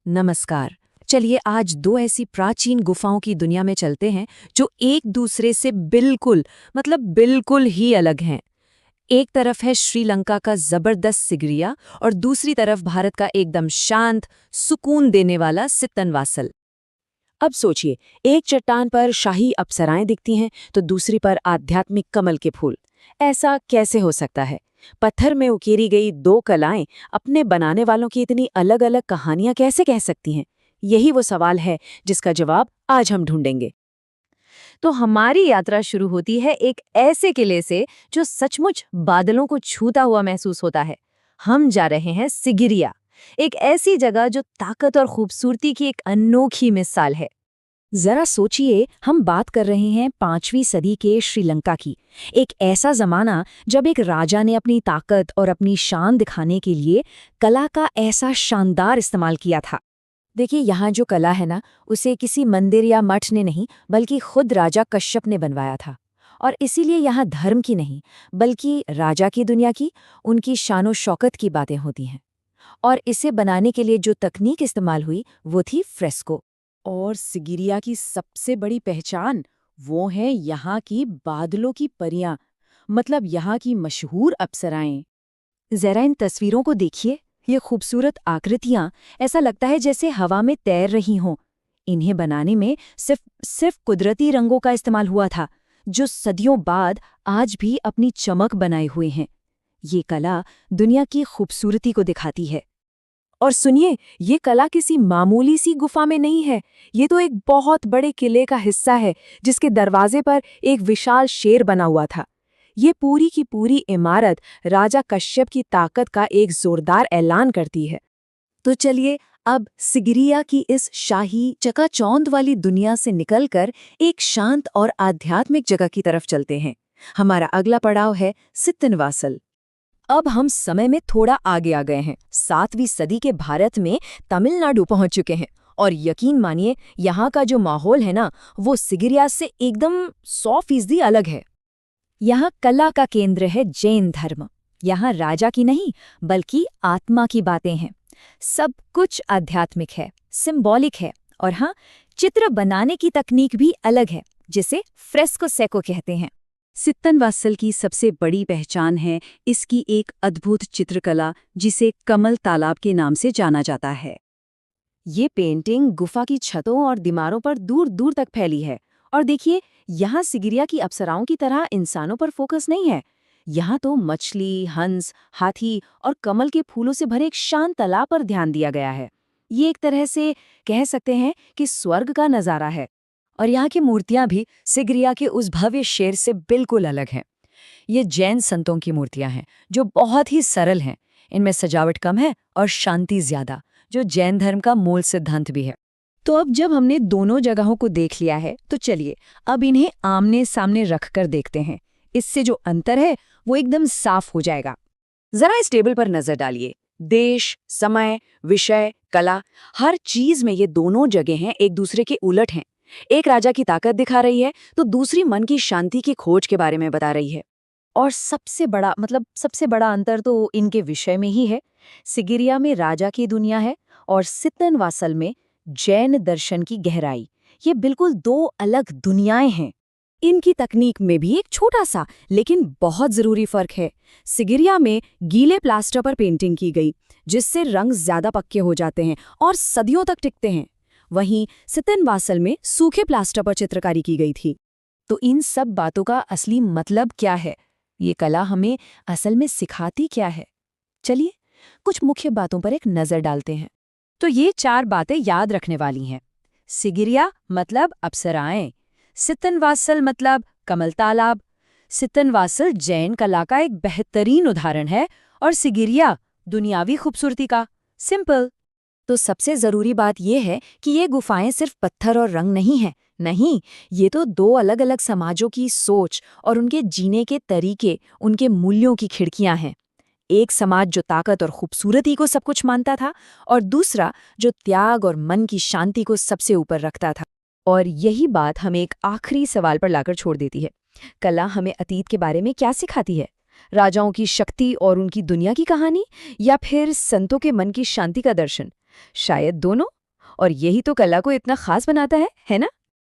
नमस्कार। चलिए आज दो ऐसी प्राचीन गुफाओं की दुनिया में चलते हैं जो एक दूसरे से बिल्कुल ही अलग हैं। एक तरफ है श्रीलंका का जबरदस्त सिगरिया और दूसरी तरफ भारत का एकदम शांत, सुकून देने वाला सित्तनवासल। अब सोचिए, एक चट्टान पर शाही अप्सराएं दिखती हैं तो दूसरी पर आध्यात्मिक कमल के फूल। ऐसा कैसे हो सकता है? पत्थर में उकेरी गई दो कलाएं अपने बनाने वालों की इतनी अलग अलग कहानियां कैसे कह सकती हैं? यही वो सवाल है जिसका जवाब आज हम ढूंढेंगे। तो हमारी यात्रा शुरू होती है एक ऐसे किले से जो सचमुच बादलों को छूता हुआ महसूस होता है। हम जा रहे हैं सिगिरिया, एक ऐसी जगह जो ताकत और खूबसूरती की एक अनोखी मिसाल है। जरा सोचिए, हम बात कर रहे हैं 5वीं सदी के श्रीलंका की। एक ऐसा जमाना जब एक राजा ने अपनी ताकत और अपनी शान दिखाने के लिए कला का ऐसा शानदार इस्तेमाल किया था। देखिए, यहाँ जो कला है ना, उसे किसी मंदिर या मठ ने नहीं बल्कि खुद राजा कश्यप ने बनवाया था। और इसीलिए यहाँ धर्म की नहीं बल्कि राजा की दुनिया की, उनकी शानो शौकत की बातें होती हैं। और इसे बनाने के लिए जो तकनीक इस्तेमाल हुई वो थी फ्रेस्को। और सिगिरिया की सबसे बड़ी पहचान वो है यहाँ की बादलों की परियां, मतलब यहाँ की मशहूर अप्सराएं। जरा इन तस्वीरों को देखिए, ये खूबसूरत आकृतियां ऐसा लगता है जैसे हवा में तैर रही हों। इन्हें बनाने में सिर्फ कुदरती रंगों का इस्तेमाल हुआ था, जो सदियों बाद आज भी अपनी चमक बनाए हुए हैं। ये कला दुनिया की खूबसूरती को दिखाती है। और सुनिए, ये कला किसी मामूली सी गुफा में नहीं है, ये तो एक बहुत बड़े किले का हिस्सा है जिसके दरवाजे पर एक विशाल शेर बना हुआ था। ये पूरी की पूरी इमारत राजा कश्यप की ताकत का एक जोरदार ऐलान करती है। तो चलिए अब सिगिरिया की इस शाही चकाचौंध वाली दुनिया से निकलकर एक शांत और आध्यात्मिक जगह की तरफ चलते हैं। हमारा अगला पड़ाव है सित्तनवासल। अब हम समय में थोड़ा आगे आ गए हैं। 7वीं सदी के भारत में तमिलनाडु पहुंच चुके हैं। और यकीन मानिए, यहाँ का जो माहौल है ना, वो सिगिरिया से एकदम 100% अलग है। यहाँ कला का केंद्र है जैन धर्म। यहाँ राजा की नहीं बल्कि आत्मा की बातें हैं। सब कुछ आध्यात्मिक है, सिंबॉलिक है। और हाँ, चित्र बनाने की तकनीक भी अलग है, जिसे फ्रेस्को सेको कहते हैं। सित्तनवासल की सबसे बड़ी पहचान है इसकी एक अद्भुत चित्रकला, जिसे कमल तालाब के नाम से जाना जाता है। ये पेंटिंग गुफा की छतों और दीवारों पर दूर दूर तक फैली है। और देखिए, यहाँ सिगिरिया की अप्सराओं की तरह इंसानों पर फोकस नहीं है। यहाँ तो मछली, हंस, हाथी और कमल के फूलों से भरे एक शांत तालाब पर ध्यान दिया गया है। ये एक तरह से कह सकते हैं कि स्वर्ग का नज़ारा है। और यहाँ की मूर्तियां भी सिगिरिया के उस भव्य शेर से बिल्कुल अलग हैं। ये जैन संतों की मूर्तियां हैं जो बहुत ही सरल हैं। इनमें सजावट कम है और शांति ज्यादा, जो जैन धर्म का मूल सिद्धांत भी है। तो अब जब हमने दोनों जगहों को देख लिया है, तो चलिए अब इन्हें आमने सामने रखकर देखते हैं। इससे जो अंतर है वो एकदम साफ हो जाएगा। जरा इस टेबल पर नजर डालिए। देश, समय, विषय, कला, हर चीज में ये दोनों जगहें एक दूसरे के उलट हैं। एक राजा की ताकत दिखा रही है तो दूसरी मन की शांति की खोज के बारे में बता रही है। और सबसे बड़ा अंतर तो इनके विषय में ही है। सिगिरिया में राजा की दुनिया है और सित्तनवासल में जैन दर्शन की गहराई। ये बिल्कुल दो अलग दुनियाएं हैं। इनकी तकनीक में भी एक छोटा सा लेकिन बहुत जरूरी फर्क है। सिगिरिया में गीले प्लास्टर पर पेंटिंग की गई, जिससे रंग ज्यादा पक्के हो जाते हैं और सदियों तक टिकते हैं। वहीं सित्तनवासल में सूखे प्लास्टर पर चित्रकारी की गई थी। तो इन सब बातों का असली मतलब क्या है? ये कला हमें असल में सिखाती क्या है? चलिए कुछ मुख्य बातों पर एक नजर डालते हैं। तो ये 4 बातें याद रखने वाली हैं। सिगिरिया मतलब अप्सराएं, सित्तनवासल मतलब कमल तालाब, सित्तनवासल जैन कला का एक बेहतरीन उदाहरण है, और सिगिरिया दुनियावी खूबसूरती का। सिंपल। तो सबसे जरूरी बात यह है कि ये गुफाएं सिर्फ पत्थर और रंग नहीं हैं। नहीं, ये तो दो अलग अलग समाजों की सोच और उनके जीने के तरीके, उनके मूल्यों की खिड़कियां हैं। एक समाज जो ताकत और खूबसूरती को सब कुछ मानता था, और दूसरा जो त्याग और मन की शांति को सबसे ऊपर रखता था। और यही बात हमें एक आखिरी सवाल पर लाकर छोड़ देती है। कला हमें अतीत के बारे में क्या सिखाती है? राजाओं की शक्ति और उनकी दुनिया की कहानी, या फिर संतों के मन की शांति का दर्शन? शायद दोनों। और यही तो कला को इतना खास बनाता है ना?